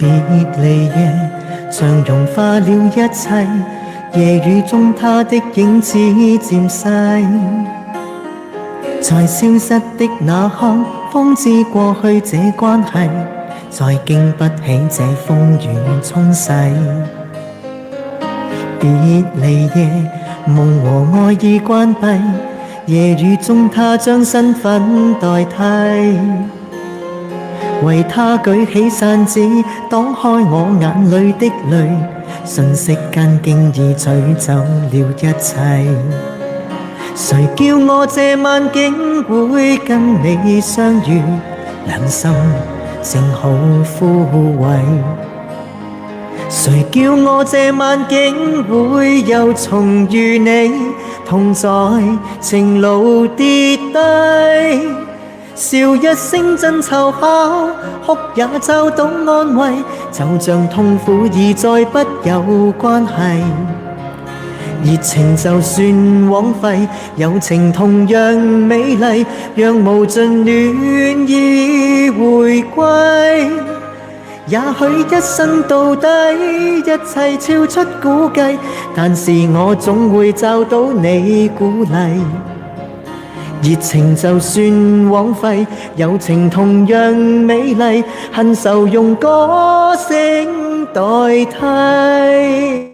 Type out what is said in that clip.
別離夜像融化了一切，夜雨中他的影子漸細，在消失的那刻方知過去這關係，再經不起這風雨沖洗。別離夜夢和愛已關閉，夜雨中他將身份代替，為他舉起傘子擋開我眼裏的淚，瞬息間經已取走了一切。誰叫我這晚竟會跟你相遇，兩心正好枯萎。誰叫我這晚竟會又重遇你，同在情路跌低，笑一聲真湊巧，哭也找到安慰，就像痛苦已再不有關係。熱情就算枉費，友情同樣美麗，讓無盡暖意回歸。也許一生到底，一切超出估計，但是我總會找到你鼓勵。熱情就算枉費，友情同樣美麗，恨愁用歌聲代替。